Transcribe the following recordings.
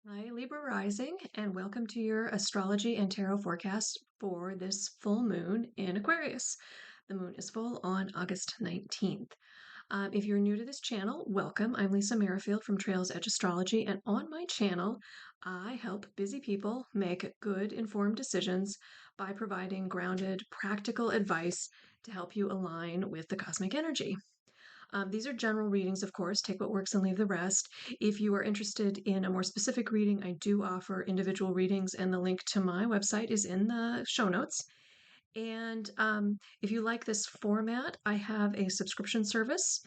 Hi, Libra Rising, and welcome to your astrology and tarot forecast for this full moon in Aquarius. The moon is full on August 19th. If you're new to this channel, welcome. I'm Lisa Merrifield from Trails Edge Astrology, and on my channel, I help busy people make good, informed decisions by providing grounded, practical advice to help you align with the cosmic energy. These are general readings, of course. Take what works and leave the rest. If you are interested in a more specific reading, I do offer individual readings, and the link to my website is in the show notes. And if you like this format, I have a subscription service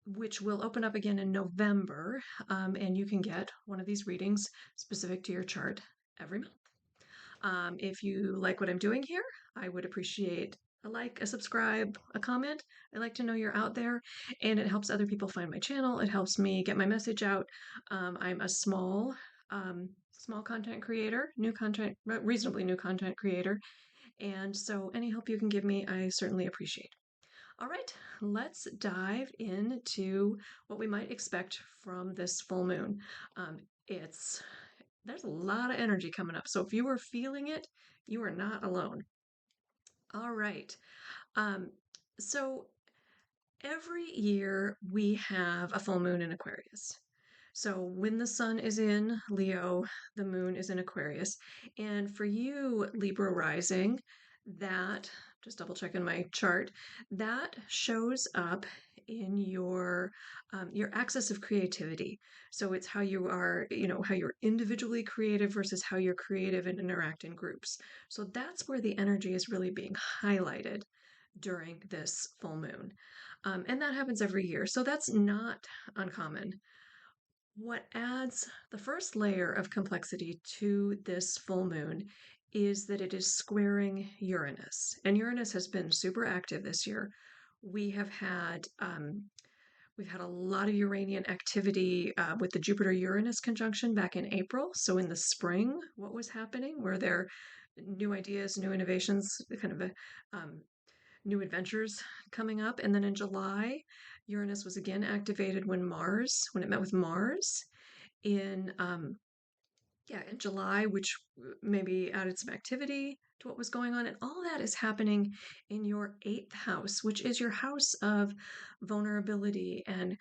which will open up again in November, and you can get one of these readings specific to your chart every month. If you like what I'm doing here, I would appreciate a like, a subscribe, a comment. I like to know you're out there, and it helps other people find my channel. It helps me get my message out. I'm a small content creator, reasonably new content creator, and so any help you can give me, I certainly appreciate. All right, let's dive into what we might expect from this full moon. Um, it's there's a lot of energy coming up. So if you are feeling it, you are not alone. All right. Um, so every year we have a full moon in Aquarius. So when the sun is in Leo, the moon is in Aquarius. And for you, Libra rising, that, just double checking my chart, that shows up in your axis of creativity. So it's how you are, how you're individually creative versus how you're creative and interact in groups. So that's where the energy is really being highlighted during this full moon. And that happens every year. So that's not uncommon. What adds the first layer of complexity to this full moon is that it is squaring Uranus. And Uranus has been super active this year. We have had we've had a lot of Uranian activity with the Jupiter-Uranus conjunction back in April. So in the spring, what was happening? Were there new ideas, new innovations, kind of a new adventures coming up. And then in July, Uranus was again activated when it met with Mars in in July, which maybe added some activity to what was going on. And all that is happening in your eighth house, which is your house of vulnerability. And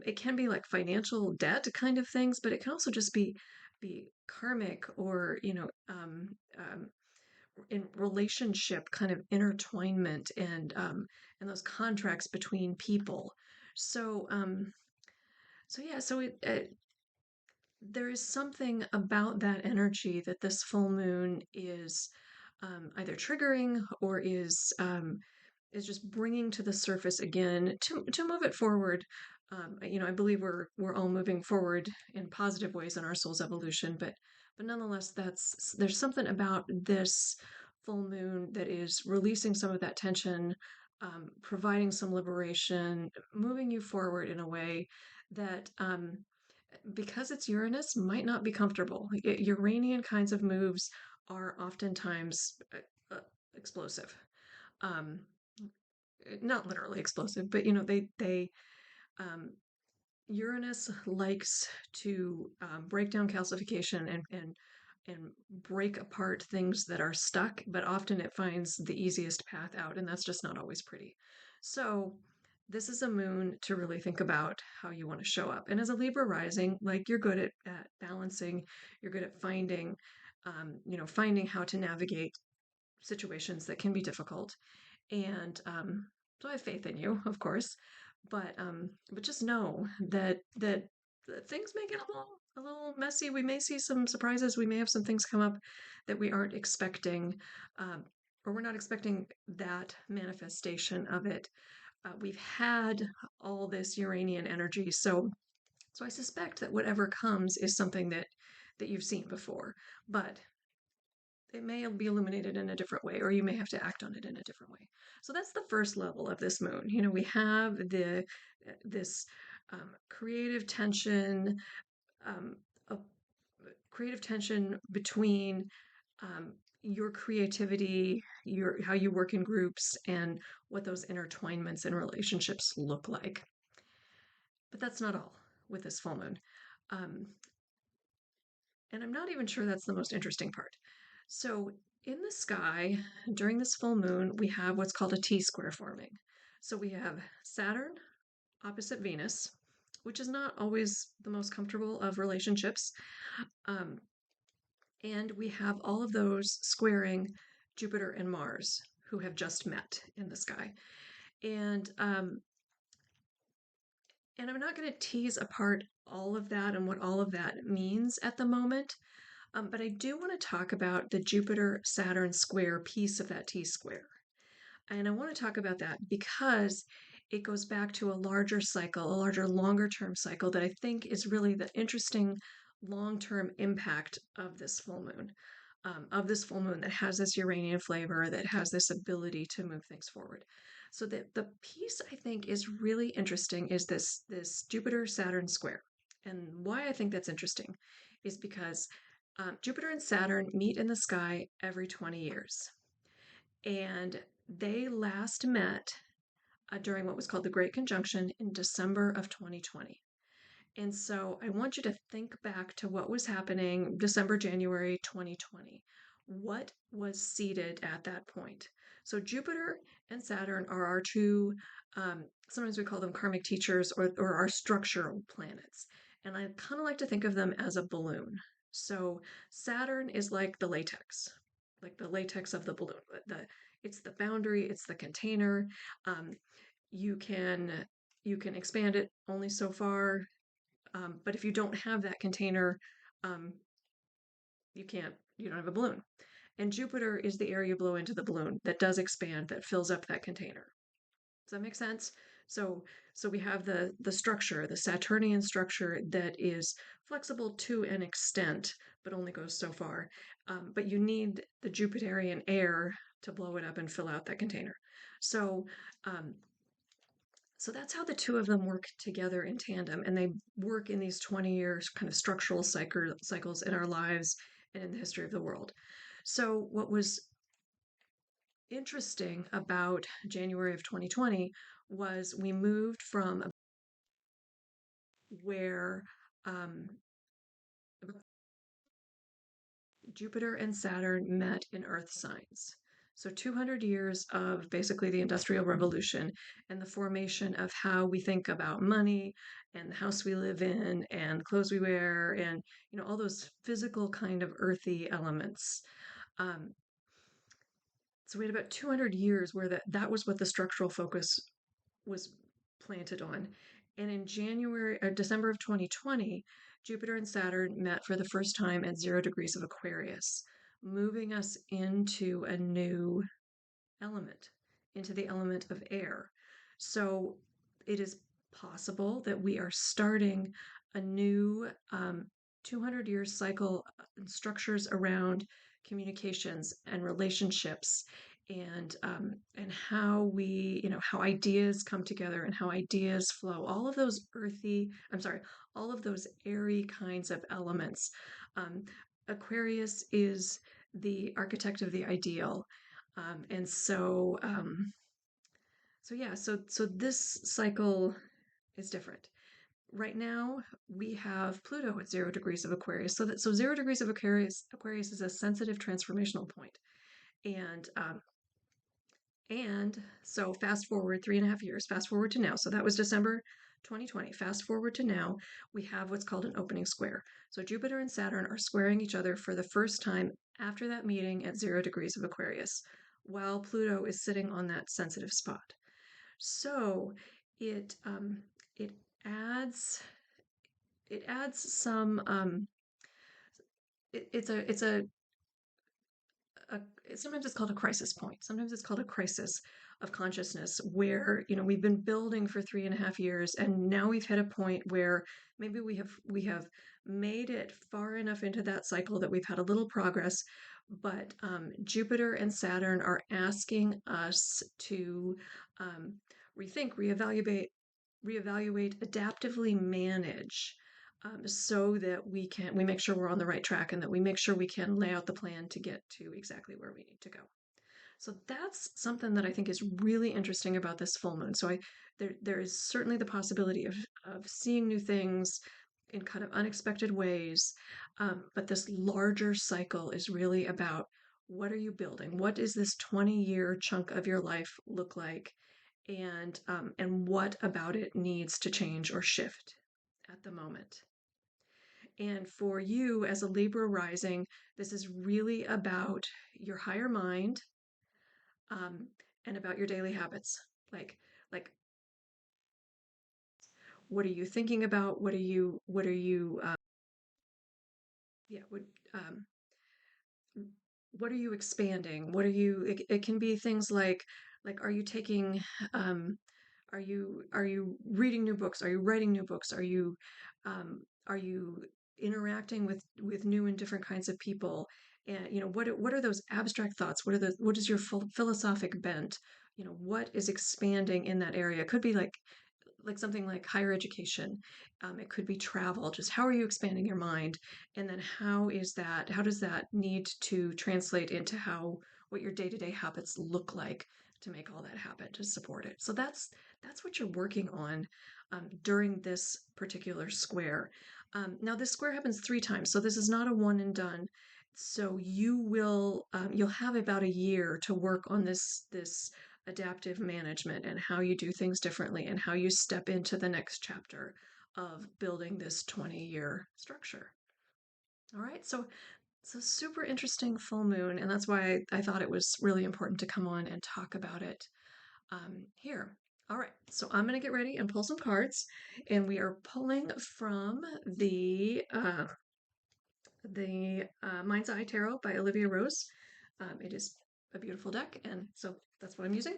it can be like financial debt kind of things, but it can also just be karmic or in relationship kind of intertwinement and those contracts between people. So there is something about that energy that this full moon is either triggering or is just bringing to the surface again to move it forward. I believe we're all moving forward in positive ways in our soul's evolution, but nonetheless, there's something about this full moon that is releasing some of that tension, providing some liberation, moving you forward in a way that because it's Uranus, might not be comfortable. Uranian kinds of moves are oftentimes explosive. Um, Not literally explosive, but they um, Uranus likes to break down calcification and break apart things that are stuck, but often it finds the easiest path out, and that's just not always pretty. So this is a moon to really think about how you want to show up. And as a Libra rising, like you're good at balancing, you're good at finding how to navigate situations that can be difficult. And so I have faith in you, of course, but just know that things may get a little messy. We may see some surprises. We may have some things come up that we aren't expecting, um, or we're not expecting that manifestation of it. We've had all this Uranian energy, so I suspect that whatever comes is something that you've seen before, but it may be illuminated in a different way, or you may have to act on it in a different way. So that's the first level of this moon. We have this creative tension, um, a creative tension between um, your creativity, your how you work in groups, and what those intertwinements and relationships look like. But that's not all with this full moon. Um, And I'm not even sure that's the most interesting part. So, in the sky, during this full moon, we have what's called a T square forming. So, we have Saturn opposite Venus, which is not always the most comfortable of relationships. Um, and we have all of those squaring Jupiter and Mars, who have just met in the sky. And and I'm not going to tease apart all of that and what all of that means at the moment. But I do want to talk about the Jupiter Saturn square piece of that T square. And I want to talk about that because it goes back to a larger cycle, a larger, longer term cycle that I think is really the interesting long term impact of this full moon. Of this full moon that has this Uranian flavor, that has this ability to move things forward. So the piece I think is really interesting is this Jupiter Saturn square. And why I think that's interesting is because Jupiter and Saturn meet in the sky every 20 years. And they last met during what was called the Great Conjunction in December of 2020. And so I want you to think back to what was happening December, January 2020. What was seated at that point? So Jupiter and Saturn are our two, sometimes we call them karmic teachers or our structural planets. And I kind of like to think of them as a balloon. So Saturn is like the latex of the balloon. It's the boundary, it's the container. Um, you can you can expand it only so far, but if you don't have that container, um, you don't have a balloon. And Jupiter is the air you blow into the balloon that does expand, that fills up that container. Does that make sense? So, so we have the structure, the Saturnian structure that is flexible to an extent, but only goes so far. But you need the Jupiterian air to blow it up and fill out that container. So, um, so that's how the two of them work together in tandem, and they work in these 20 years kind of structural cycles in our lives and in the history of the world. So, what was interesting about January of 2020 was we moved from where um, Jupiter and Saturn met in Earth signs. So 200 years of basically the Industrial Revolution and the formation of how we think about money and the house we live in and clothes we wear and all those physical kind of earthy elements. Um, so we had about 200 years where that was what the structural focus was planted on. And in January or December of 2020, Jupiter and Saturn met for the first time at 0 degrees of Aquarius, moving us into a new element, into the element of air. So it is possible that we are starting a new 200-year cycle and structures around communications and relationships and how how ideas come together and how ideas flow, all of those all of those airy kinds of elements. Aquarius is the architect of the ideal, and so yeah, so this cycle is different. Right now, we have Pluto at 0 degrees of Aquarius. So 0 degrees of Aquarius is a sensitive transformational point. And so fast forward 3.5 years, fast forward to now. So that was December 2020. Fast forward to now, we have what's called an opening square. So Jupiter and Saturn are squaring each other for the first time after that meeting at 0 degrees of Aquarius, while Pluto is sitting on that sensitive spot. So it it adds it adds some it's a sometimes it's called a crisis point. Sometimes it's called a crisis of consciousness where we've been building for 3.5 years and now we've hit a point where maybe we have made it far enough into that cycle that we've had a little progress, but Jupiter and Saturn are asking us to rethink, reevaluate, adaptively manage, so that we make sure we're on the right track and that we make sure we can lay out the plan to get to exactly where we need to go. So that's something that I think is really interesting about this full moon. So there is certainly the possibility of seeing new things, in kind of unexpected ways. But this larger cycle is really about what are you building? What does this 20-year chunk of your life look like? And what about it needs to change or shift at the moment? And for you as a Libra rising, this is really about your higher mind, um, and about your daily habits. Like, like, what are you thinking about? What are you, yeah, um, what are you expanding? It can be things like, are you taking, um, are you reading new books? Are you writing new books? Are you interacting with new and different kinds of people? And what are those abstract thoughts? What is your philosophic bent? What is expanding in that area? It could be like something like higher education. It could be travel. Just how are you expanding your mind? And then how does that need to translate into what your day-to-day habits look like to make all that happen, to support it? So that's what you're working on during this particular square. Now this square happens 3 times, so this is not a one and done. So you'll have about a year to work on this adaptive management and how you do things differently and how you step into the next chapter of building this 20-year structure. All right, so it's a super interesting full moon, and that's why I thought it was really important to come on and talk about it here. All right, so I'm going to get ready and pull some cards, and we are pulling from the Mind's Eye Tarot by Olivia Rose. It is a beautiful deck, and so that's what I'm using.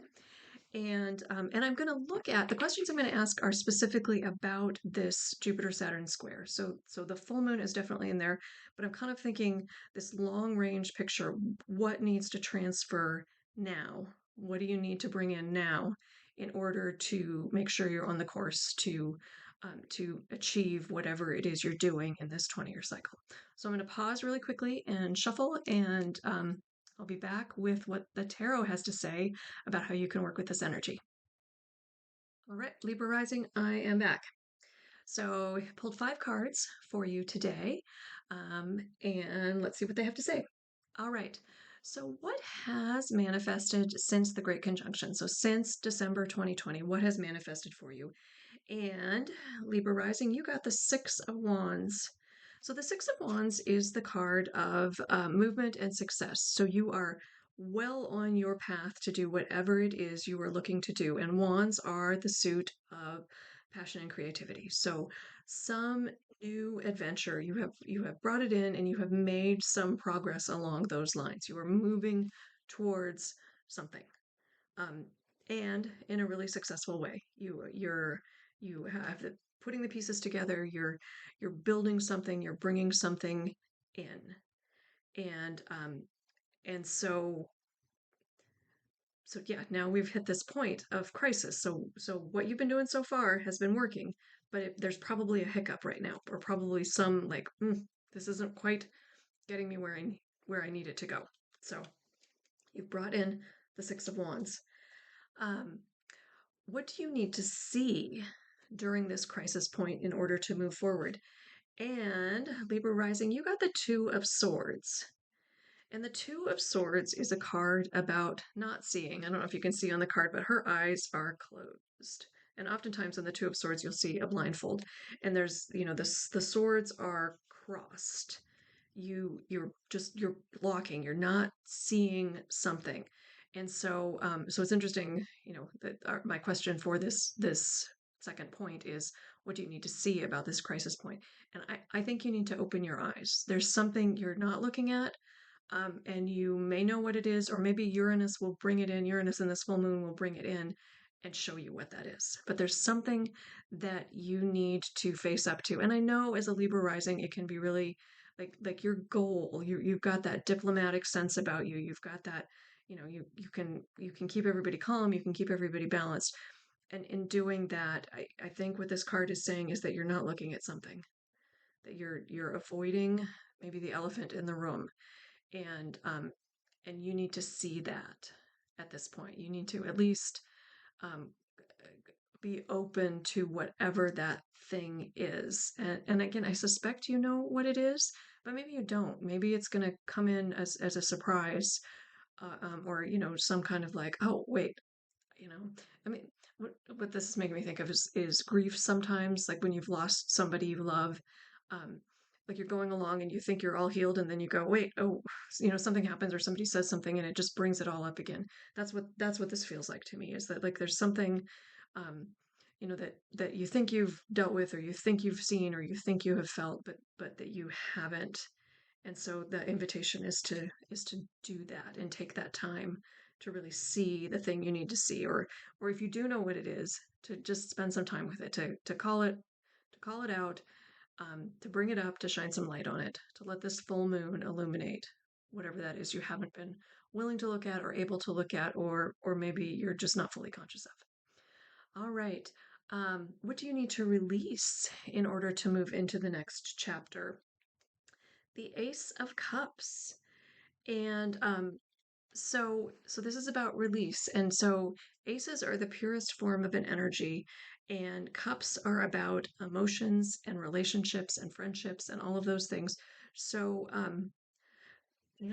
And I'm going to look at the questions I'm going to ask are specifically about this Jupiter-Saturn square. So the full moon is definitely in there, but I'm kind of thinking this long-range picture. What needs to transfer now? What do you need to bring in now in order to make sure you're on the course to achieve whatever it is you're doing in this 20-year cycle? So I'm going to pause really quickly and shuffle, and I'll be back with what the tarot has to say about how you can work with this energy. All right, Libra rising, I am back. So I pulled 5 cards for you today, and let's see what they have to say. All right. So what has manifested since the Great Conjunction? So since December 2020, what has manifested for you? And Libra rising, you got the 6 of Wands. So the 6 of Wands is the card of movement and success. So you are well on your path to do whatever it is you are looking to do. And Wands are the suit of passion and creativity. So some new adventure, you have brought it in and you have made some progress along those lines. You are moving towards something. Um, and in a really successful way. You have putting the pieces together. You're building something. You're bringing something in, and and so yeah. Now we've hit this point of crisis. So what you've been doing so far has been working, but there's probably a hiccup right now, or probably some like this isn't quite getting me where I need it to go. So you've brought in the 6 of Wands. Um, what do you need to see during this crisis point in order to move forward? And Libra rising, you got the 2 of Swords. And the 2 of Swords is a card about not seeing. I don't know if you can see on the card, but her eyes are closed. And oftentimes in the 2 of Swords, you'll see a blindfold. And there's, the swords are crossed. You're blocking. You're not seeing something. And so it's interesting, that my question for this second point is, what do you need to see about this crisis point? And I think you need to open your eyes. There's something you're not looking at, and you may know what it is, or maybe Uranus will bring it in. Uranus and this full moon will bring it in and show you what that is. But there's something that you need to face up to. And I know as a Libra rising, it can be really like your goal. You've got that diplomatic sense about you. You've got that, you can keep everybody calm, you can keep everybody balanced. And in doing that, I think what this card is saying is that you're not looking at something, that you're avoiding maybe the elephant in the room. And you need to see that at this point. You need to at least um, be open to whatever that thing is. And again, I suspect you know what it is, but maybe you don't. Maybe it's going to come in as a surprise, or, some kind of like, oh, wait, you know, I mean, what this is making me think of is grief sometimes, like when you've lost somebody you love. Um, like you're going along and you think you're all healed, and then you go, wait, oh, something happens or somebody says something and it just brings it all up again. That's what this feels like to me, is that like there's something, um, that you think you've dealt with, or you think you've seen, or you think you have felt, but that you haven't. And so the invitation is to do that and take that time to really see the thing you need to see, or if you do know what it is, to just spend some time with it, to call it out, to bring it up, to shine some light on it, to let this full moon illuminate whatever that is you haven't been willing to look at or able to look at, or maybe you're just not fully conscious of. All right. What do you need to release in order to move into the next chapter? The Ace of Cups. And so this is about release. And so aces are the purest form of an energy, and cups are about emotions and relationships and friendships and all of those things. So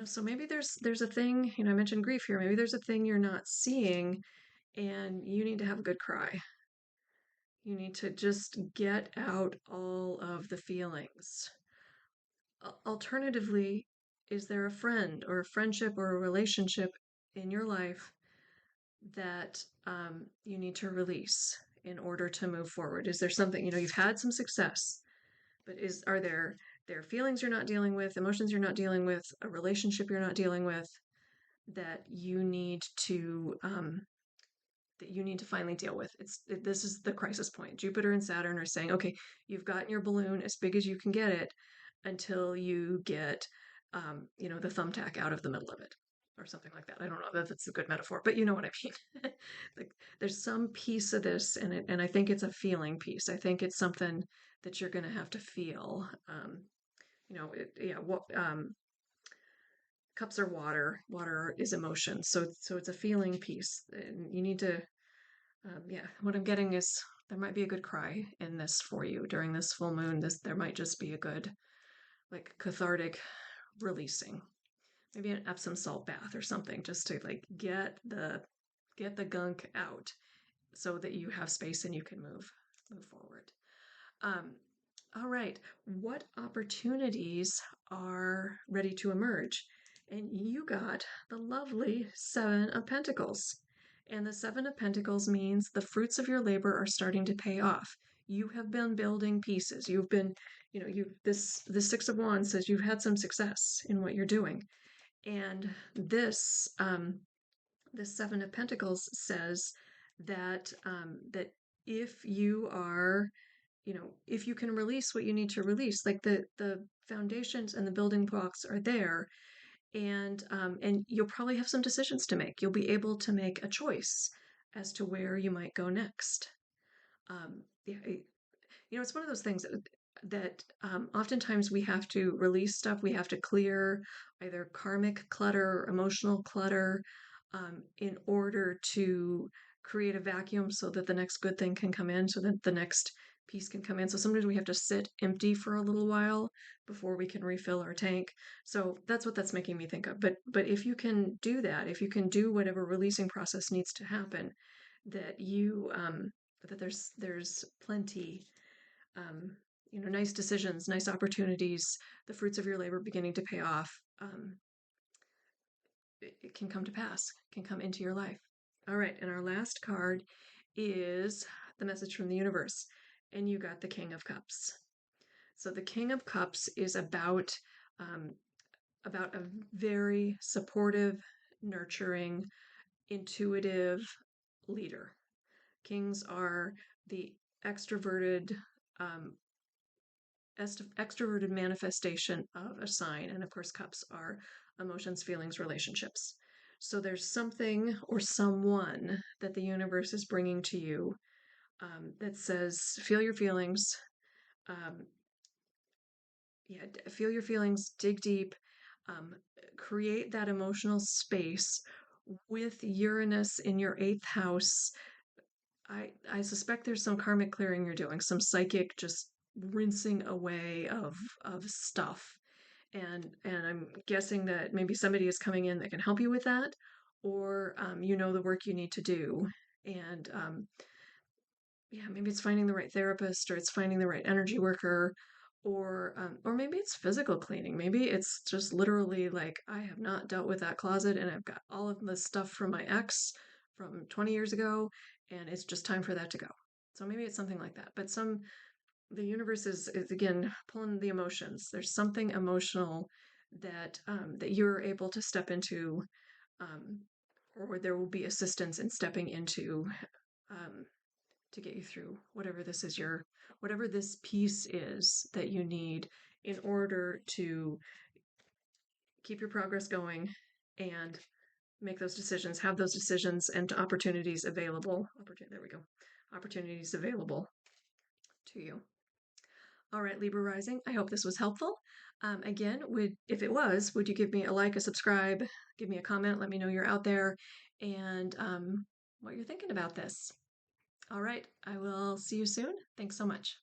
so maybe there's a thing, I mentioned grief here. Maybe there's a thing you're not seeing, and you need to have a good cry. You need to just get out all of the feelings. Alternatively, is there a friend or a friendship or a relationship in your life that you need to release in order to move forward? Is there something, you've had some success, but are there feelings you're not dealing with, emotions you're not dealing with, a relationship you're not dealing with, that you need to finally deal with? This is the crisis point. Jupiter and Saturn are saying, okay, you've gotten your balloon as big as you can get it until you get, the thumbtack out of the middle of it, or something like that. I don't know that that's a good metaphor, but you know what I mean. Like, there's some piece of this, and I think it's a feeling piece. I think it's something that you're going to have to feel. Yeah. What cups are water. Water is emotion. So it's a feeling piece, and you need to. Yeah, what I'm getting is there might be a good cry in this for you during this full moon. There might just be a good, like, cathartic releasing. Maybe an Epsom salt bath or something, just to like get the gunk out, so that you have space and you can move forward. Um, all right, what opportunities are ready to emerge? And you got the lovely Seven of Pentacles. And the Seven of Pentacles means the fruits of your labor are starting to pay off. You have been building pieces. You've been, this Six of Wands says you've had some success in what you're doing. And this Seven of Pentacles says that if you are, if you can release what you need to release, like the foundations and the building blocks are there, and you'll probably have some decisions to make. You'll be able to make a choice as to where you might go next. Yeah, it's one of those things that oftentimes we have to release stuff. We have to clear either karmic clutter, emotional clutter, in order to create a vacuum so that the next good thing can come in, so that the next piece can come in. So sometimes we have to sit empty for a little while before we can refill our tank. So that's what that's making me think of. But if you can do that, if you can do whatever releasing process needs to happen, that there's plenty, nice decisions, nice opportunities, the fruits of your labor beginning to pay off. It can come to pass, can come into your life. All right, and our last card is the message from the universe, and you got the King of Cups. So the King of Cups is about a very supportive, nurturing, intuitive leader. Kings are the extroverted, um, extroverted manifestation of a sign. And of course, cups are emotions, feelings, relationships. So there's something or someone that the universe is bringing to you, that says, feel your feelings. Um, yeah, feel your feelings, dig deep, um, create that emotional space with Uranus in your eighth house. I suspect there's some karmic clearing you're doing, some psychic just rinsing away of stuff. And I'm guessing that maybe somebody is coming in that can help you with that, or you know the work you need to do. And yeah, maybe it's finding the right therapist, or it's finding the right energy worker, or maybe it's physical cleaning. Maybe it's just literally like, I have not dealt with that closet, and I've got all of this stuff from my ex from 20 years ago, and it's just time for that to go. So maybe it's something like that. But the universe is again pulling the emotions. There's something emotional that you're able to step into, um, or there will be assistance in stepping into, um, to get you through whatever this piece is that you need in order to keep your progress going and make those decisions, have those decisions and opportunities available. There we go. Opportunities available to you. All right, Libra rising. I hope this was helpful. Again, if it was, would you give me a like, a subscribe, give me a comment, let me know you're out there, and what you're thinking about this. All right, I will see you soon. Thanks so much.